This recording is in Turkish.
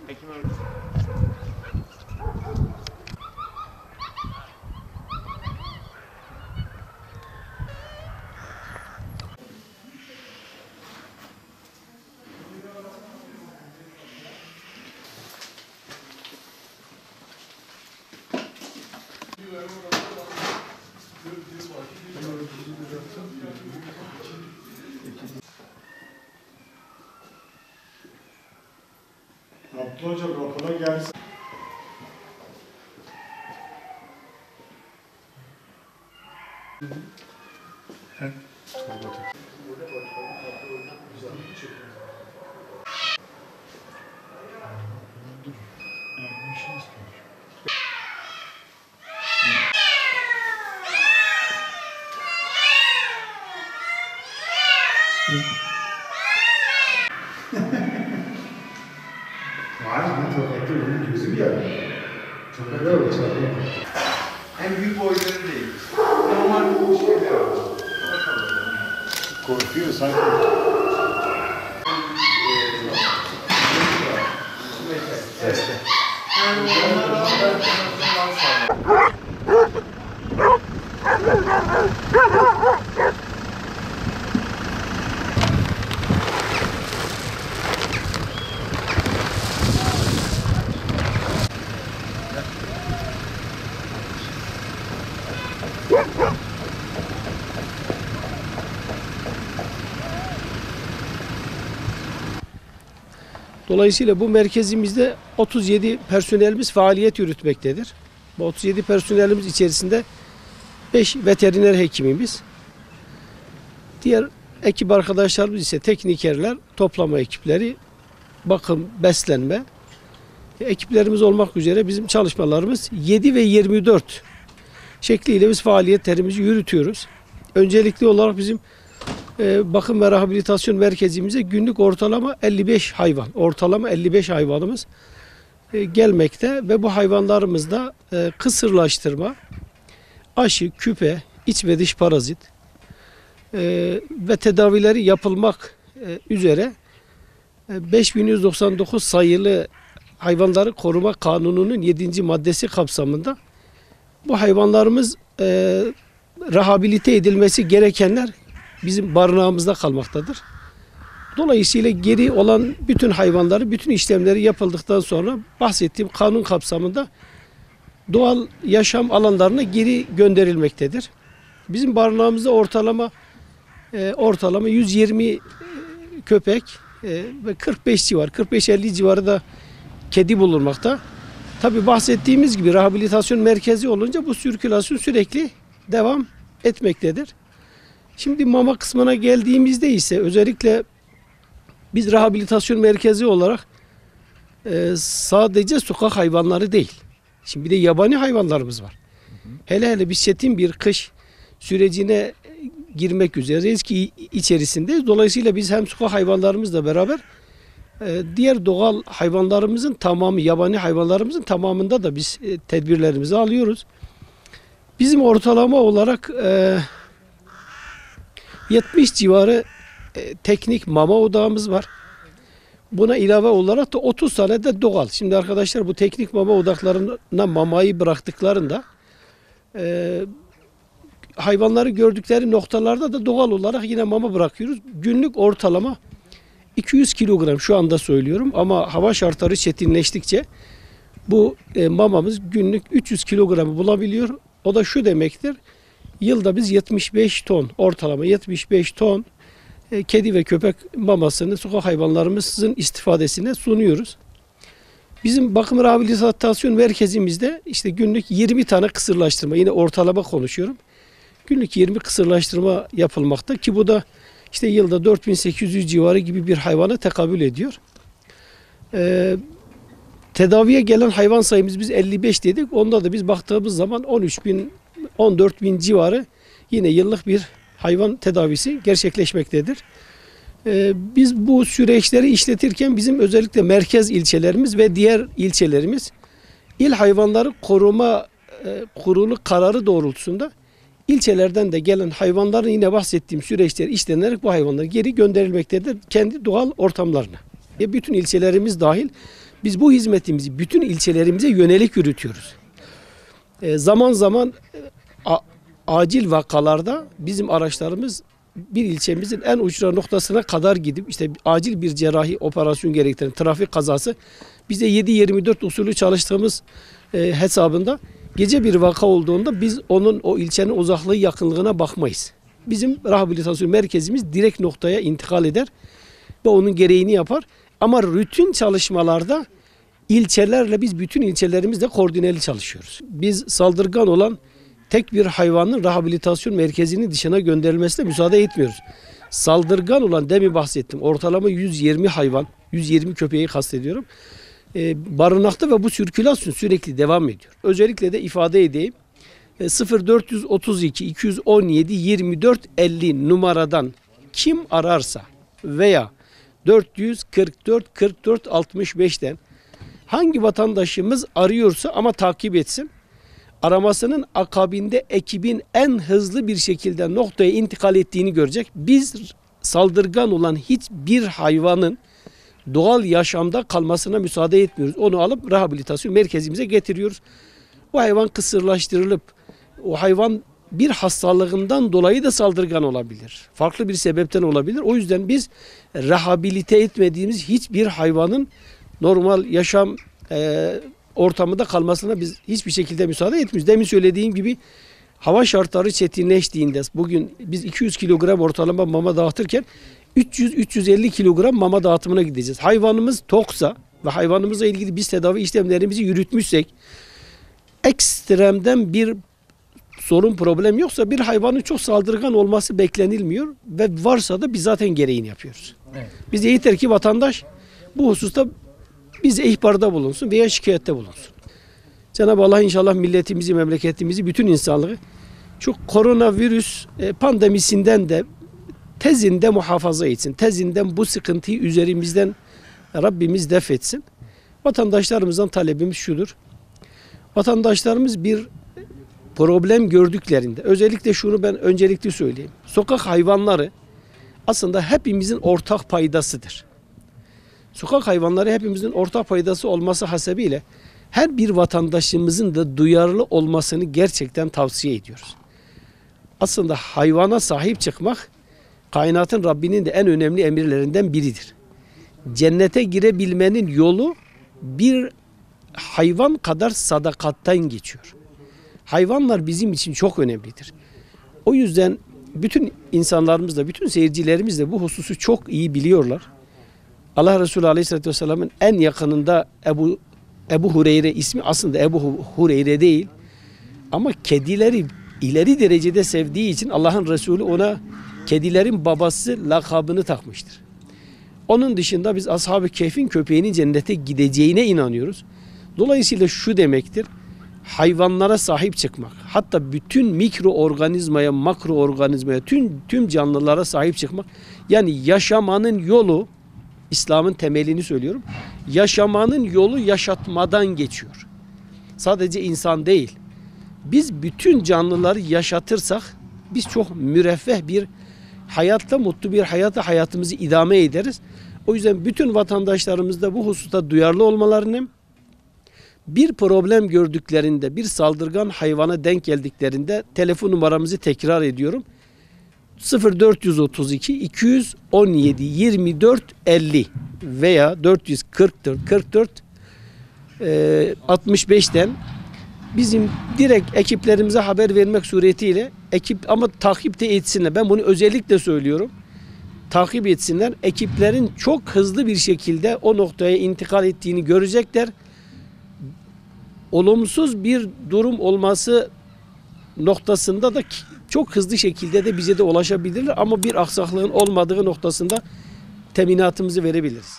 Ekim abi. Abdullah Hocam rapora gelsin. Var mı? Tokat'ta onun gözü bir yer. Tokat'ta o çarpıyor. En büyük boyları değil. Normal bu şeyler var. Korkuyor sanki. Yani onlara sağlam. Dolayısıyla bu merkezimizde 37 personelimiz faaliyet yürütmektedir. Bu 37 personelimiz içerisinde 5 veteriner hekimimiz, diğer ekip arkadaşlarımız ise teknikerler, toplama ekipleri, bakım, beslenme ekiplerimiz olmak üzere bizim çalışmalarımız 7 ve 24 şekliyle biz faaliyetlerimizi yürütüyoruz. Öncelikli olarak bizim bakım ve rehabilitasyon merkezimize günlük ortalama 55 hayvan, ortalama 55 hayvanımız gelmekte ve bu hayvanlarımızda kısırlaştırma, aşı, küpe, iç ve dış parazit ve tedavileri yapılmak üzere 5199 sayılı Hayvanları Koruma Kanunu'nun 7. maddesi kapsamında bu hayvanlarımız rehabilite edilmesi gerekenler bizim barınağımızda kalmaktadır. Dolayısıyla geri olan bütün hayvanları, bütün işlemleri yapıldıktan sonra bahsettiğim kanun kapsamında doğal yaşam alanlarına geri gönderilmektedir. Bizim barınağımızda ortalama 120 köpek ve 45 civar, 45-50 civarı da kedi bulunmakta. Tabii bahsettiğimiz gibi rehabilitasyon merkezi olunca bu sirkülasyon sürekli devam etmektedir. Şimdi mama kısmına geldiğimizde ise özellikle biz rehabilitasyon merkezi olarak sadece sokak hayvanları değil. Şimdi bir de yabani hayvanlarımız var. Hele biz çetin bir kış sürecine girmek üzereyiz ki içerisindeyiz. Dolayısıyla biz hem sokak hayvanlarımızla beraber diğer doğal hayvanlarımızın tamamı, yabani hayvanlarımızın tamamında da biz tedbirlerimizi alıyoruz. Bizim ortalama olarak 70 civarı teknik mama odağımız var. Buna ilave olarak da 30 tane de doğal. Şimdi arkadaşlar bu teknik mama odaklarına mamayı bıraktıklarında hayvanları gördükleri noktalarda da doğal olarak yine mama bırakıyoruz. Günlük ortalama 200 kilogram şu anda söylüyorum ama hava şartları çetinleştikçe bu mamamız günlük 300 kilogramı bulabiliyor. O da şu demektir. Yılda biz 75 ton, ortalama 75 ton kedi ve köpek mamasını sokak hayvanlarımızın istifadesine sunuyoruz. Bizim bakım rehabilitasyon merkezimizde işte günlük 20 tane kısırlaştırma, yine ortalama konuşuyorum. Günlük 20 kısırlaştırma yapılmakta ki bu da işte yılda 4800 civarı gibi bir hayvana tekabül ediyor. Tedaviye gelen hayvan sayımız biz 55 dedik. Onda da biz baktığımız zaman 14.000 civarı yine yıllık bir hayvan tedavisi gerçekleşmektedir. Biz bu süreçleri işletirken bizim özellikle merkez ilçelerimiz ve diğer ilçelerimiz İl Hayvanları Koruma Kurulu kararı doğrultusunda İlçelerden de gelen hayvanların yine bahsettiğim süreçler işlenerek bu hayvanlar geri gönderilmektedir kendi doğal ortamlarına. Bütün ilçelerimiz dahil biz bu hizmetimizi bütün ilçelerimize yönelik yürütüyoruz. Zaman zaman acil vakalarda bizim araçlarımız bir ilçemizin en uçra noktasına kadar gidip işte acil bir cerrahi operasyon gerektiren trafik kazası bize 7-24 usulü çalıştığımız hesabında gece bir vaka olduğunda biz onun o ilçenin uzaklığı yakınlığına bakmayız. Bizim rehabilitasyon merkezimiz direkt noktaya intikal eder ve onun gereğini yapar. Ama rutin çalışmalarda ilçelerle biz bütün ilçelerimizle koordineli çalışıyoruz. Biz saldırgan olan tek bir hayvanın rehabilitasyon merkezinin dışına gönderilmesine müsaade etmiyoruz. Saldırgan olan demin bahsettim. Ortalama 120 hayvan, 120 köpeği kastediyorum. Barınakta ve bu sirkülasyon sürekli devam ediyor. Özellikle de ifade edeyim. 0432 217 24 50 numaradan kim ararsa veya 444 44 65'ten hangi vatandaşımız arıyorsa ama takip etsin. Aramasının akabinde ekibin en hızlı bir şekilde noktaya intikal ettiğini görecek. Biz saldırgan olan hiçbir hayvanın doğal yaşamda kalmasına müsaade etmiyoruz. Onu alıp rehabilitasyon merkezimize getiriyoruz. O hayvan kısırlaştırılıp o hayvan bir hastalığından dolayı da saldırgan olabilir. Farklı bir sebepten olabilir. O yüzden biz rehabilite etmediğimiz hiçbir hayvanın normal yaşam ortamında kalmasına biz hiçbir şekilde müsaade etmiyoruz. Demin söylediğim gibi hava şartları çetinleştiğinde bugün biz 200 kilogram ortalama mama dağıtırken 300-350 kilogram mama dağıtımına gideceğiz. Hayvanımız toksa ve hayvanımızla ilgili biz tedavi işlemlerimizi yürütmüşsek ekstremden bir sorun problem yoksa bir hayvanın çok saldırgan olması beklenilmiyor ve varsa da biz zaten gereğini yapıyoruz. Evet. Bize yeter ki vatandaş bu hususta bize ihbarda bulunsun veya şikayette bulunsun. Cenab-ı Allah inşallah milletimizi, memleketimizi, bütün insanlığı şu koronavirüs pandemisinden de tezinde muhafaza etsin. Tezinden bu sıkıntıyı üzerimizden Rabbimiz def etsin. Vatandaşlarımızdan talebimiz şudur. Vatandaşlarımız bir problem gördüklerinde, özellikle şunu ben öncelikli söyleyeyim. Sokak hayvanları aslında hepimizin ortak paydasıdır. Sokak hayvanları hepimizin ortak paydası olması hasebiyle her bir vatandaşımızın da duyarlı olmasını gerçekten tavsiye ediyoruz. Aslında hayvana sahip çıkmak kainatın Rabbinin de en önemli emirlerinden biridir. Cennete girebilmenin yolu bir hayvan kadar sadakattan geçiyor. Hayvanlar bizim için çok önemlidir. O yüzden bütün insanlarımız da, bütün seyircilerimiz de bu hususu çok iyi biliyorlar. Allah Resulü Aleyhisselatü Vesselam'ın en yakınında Ebu Hureyre ismi aslında Ebu Hureyre değil. Ama kedileri ileri derecede sevdiği için Allah'ın Resulü ona kedilerin babası lakabını takmıştır. Onun dışında biz Ashab-ı Kehf'in köpeğinin cennete gideceğine inanıyoruz. Dolayısıyla şu demektir. Hayvanlara sahip çıkmak, hatta bütün mikroorganizmaya, makroorganizmaya, tüm canlılara sahip çıkmak, yani yaşamanın yolu, İslam'ın temelini söylüyorum, yaşamanın yolu yaşatmadan geçiyor. Sadece insan değil. Biz bütün canlıları yaşatırsak, biz çok müreffeh bir hayatta, mutlu bir hayatımızı idame ederiz. O yüzden bütün vatandaşlarımız da bu hususta duyarlı olmalarını, bir problem gördüklerinde, bir saldırgan hayvana denk geldiklerinde telefon numaramızı tekrar ediyorum. 0432 217 24 50 veya 444 44 65'ten bizim direkt ekiplerimize haber vermek suretiyle ama takip de etsinler. Ben bunu özellikle söylüyorum. Takip etsinler. Ekiplerin çok hızlı bir şekilde o noktaya intikal ettiğini görecekler. Olumsuz bir durum olması noktasında da çok hızlı şekilde de bize de ulaşabilirler ama bir aksaklığın olmadığı noktasında teminatımızı verebiliriz.